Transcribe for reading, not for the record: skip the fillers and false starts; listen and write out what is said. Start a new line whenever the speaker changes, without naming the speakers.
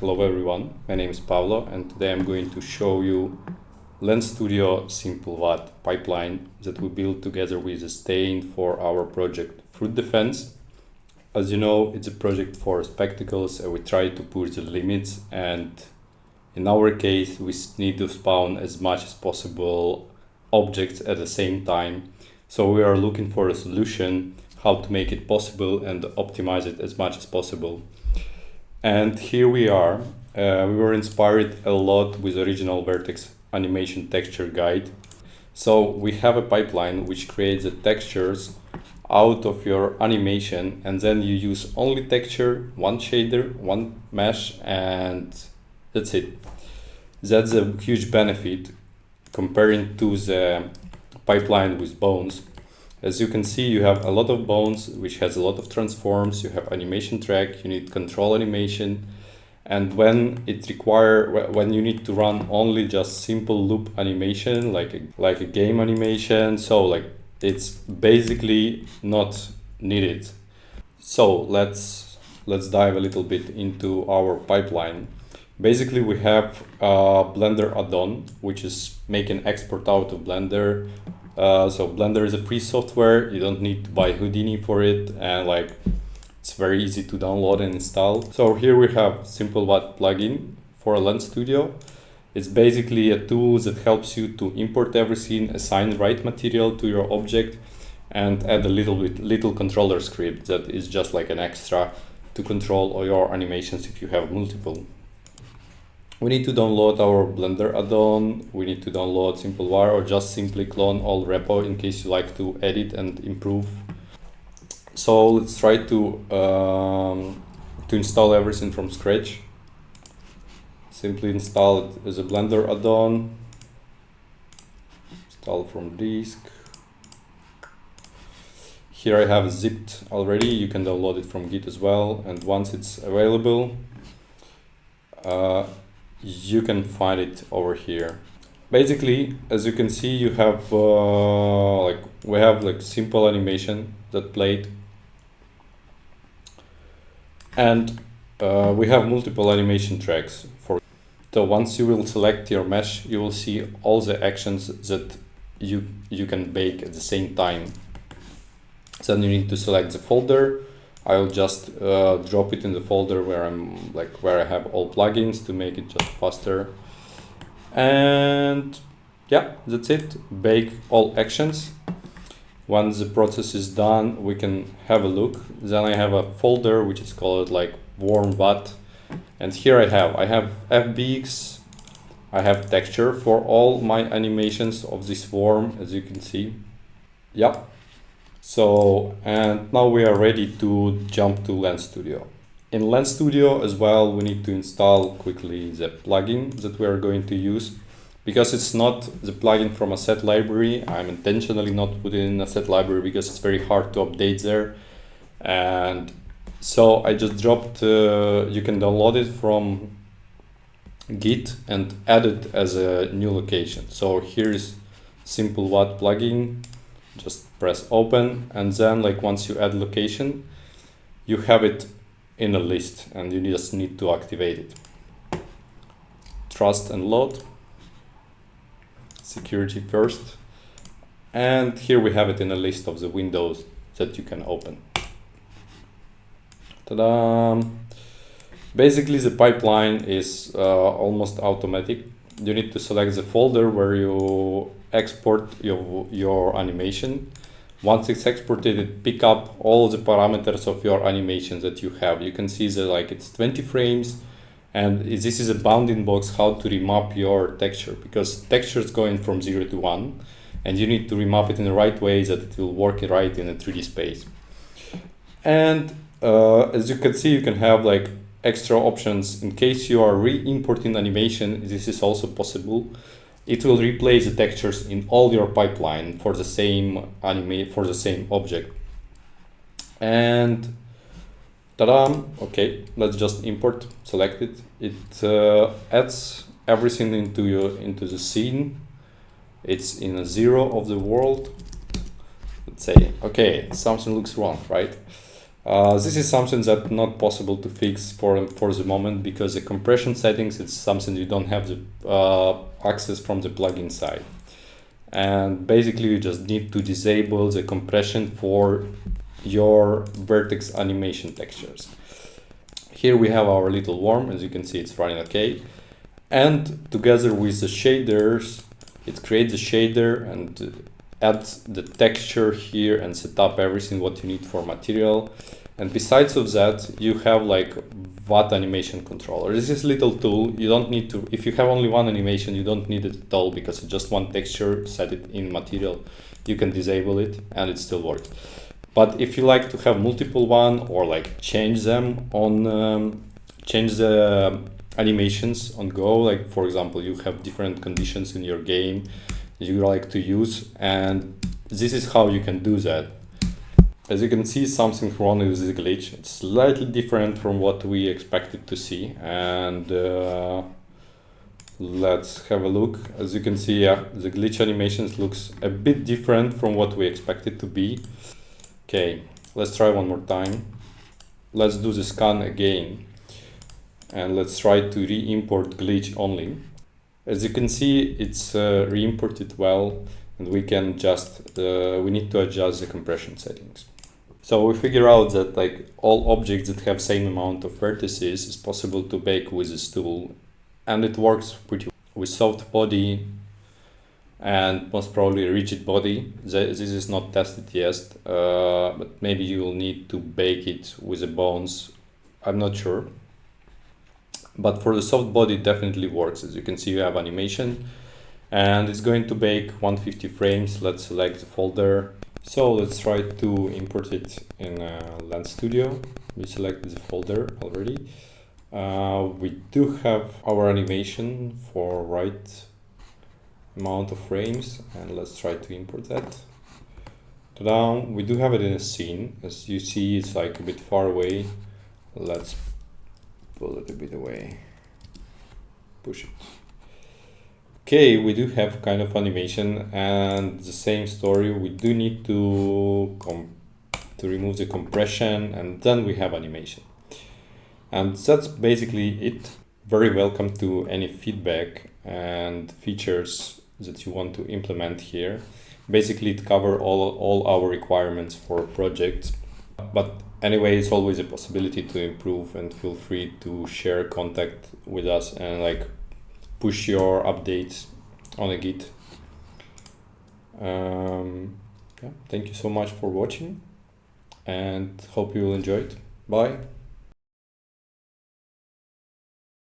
Hello everyone, my name is Pablo and today I'm going to show you Lens Studio SimpleVAT pipeline that we built together with Stain for our project Fruit Defense. As you know, it's a project for spectacles and we try to push the limits, and in our case we need to spawn as much as possible objects at the same time. So we are looking for a solution how to make it possible and optimize it as much as possible. And here we are. We were inspired a lot with original vertex animation texture guide. So we have a pipeline which creates the textures out of your animation, and then you use only texture, one shader, one mesh, and that's it. That's a huge benefit comparing to the pipeline with bones. As you can see, you have a lot of bones, which has a lot of transforms. You have animation track, you need control animation, and when you need to run only just simple loop animation, like a game animation, so it's basically not needed. So let's dive a little bit into our pipeline. Basically, we have a Blender add-on, which is making export out of Blender. So Blender is a free software, you don't need to buy Houdini for it, and it's very easy to download and install. So here we have SimpleVAT plugin for Lens Studio. It's basically a tool that helps you to import everything, assign right material to your object, and add a little controller script that is just like an extra to control all your animations if you have multiple. We need to download our Blender add-on, we need to download SimpleVAT, or just simply clone all repo in case you like to edit and improve. So let's try to install everything from scratch. Simply install it as a Blender add-on, install from disk. Here I have it zipped already, you can download it from Git as well, and once it's available, you can find it over here. Basically, as you can see, you have we have simple animation that played, and we have multiple animation tracks for. So once you will select your mesh, you will see all the actions that you can bake at the same time. Then you need to select the folder. I'll just drop it in the folder where I have all plugins to make it just faster. And yeah, that's it. Bake all actions. Once the process is done, we can have a look. Then I have a folder which is called warm VAT, and here I have FBX. I have texture for all my animations of this worm, as you can see. Yeah. So, and now we are ready to jump to Lens Studio. In Lens Studio as well, we need to install quickly the plugin that we are going to use. Because it's not the plugin from a set library, I'm intentionally not putting in a set library because it's very hard to update there. And so I just dropped, you can download it from Git and add it as a new location. So here's SimpleVAT plugin. Just press open, and then once you add location, you have it in a list and you just need to activate it. Trust and load, security first, and here we have it in a list of the windows that you can open. Ta-da! Basically the pipeline is almost automatic. You need to select the folder where you export your animation. Once it's exported, it pick up all the parameters of your animation that you have. You can see that it's 20 frames, and this is a bounding box how to remap your texture, because texture is going from 0 to 1, and you need to remap it in the right way that it will work right in a 3D space. And as you can see, you can have extra options in case you are re-importing animation. This is also possible. It will replace the textures in all your pipeline for the same object. And ta-da! Okay, let's just import. Select it. It adds everything into the scene. It's in a 0 of the world. Let's say, okay, something looks wrong, right? This is something that's not possible to fix for the moment, because the compression settings, it's something you don't have the access from the plugin side. And basically you just need to disable the compression for your vertex animation textures. Here we have our little worm. As you can see, it's running okay. And together with the shaders, it creates a shader and adds the texture here and set up everything what you need for material. And besides of that, you have like VAT animation controller. This is little tool. You don't need to, if you have only one animation, you don't need it at all, because it's just one texture, set it in material. You can disable it and it still works. But if you like to have multiple one, or like change them on, change the animations on go, like for example, you have different conditions in your game you like to use, and this is how you can do that. As you can see, something wrong with this glitch. It's slightly different from what we expected to see, and let's have a look. As you can see, the glitch animations looks a bit different from what we expected to be. Okay, let's try one more time. Let's do the scan again, and let's try to re-import glitch only. As you can see, it's re-imported well, and we can just we need to adjust the compression settings. So we figure out that like all objects that have same amount of vertices is possible to bake with this tool, and it works pretty well. With soft body and most probably rigid body. This is not tested yet, but maybe you will need to bake it with the bones. I'm not sure. But for the soft body, it definitely works. As you can see, you have animation, and it's going to bake 150 frames. Let's select the folder. So let's try to import it in Lens Studio. We selected the folder already. We do have our animation for right amount of frames, and let's try to import that. Ta-da! We do have it in a scene. As you see, it's like a bit far away. Let's pull it a bit away, push it. Okay, we do have kind of animation, and the same story. We do need to remove the compression, and then we have animation. And that's basically it. Very welcome to any feedback and features that you want to implement here. Basically, it covers all our requirements for projects. But anyway, it's always a possibility to improve, and feel free to share contact with us and like push your updates on a Git. Yeah, thank you so much for watching, and hope you will enjoy it. Bye.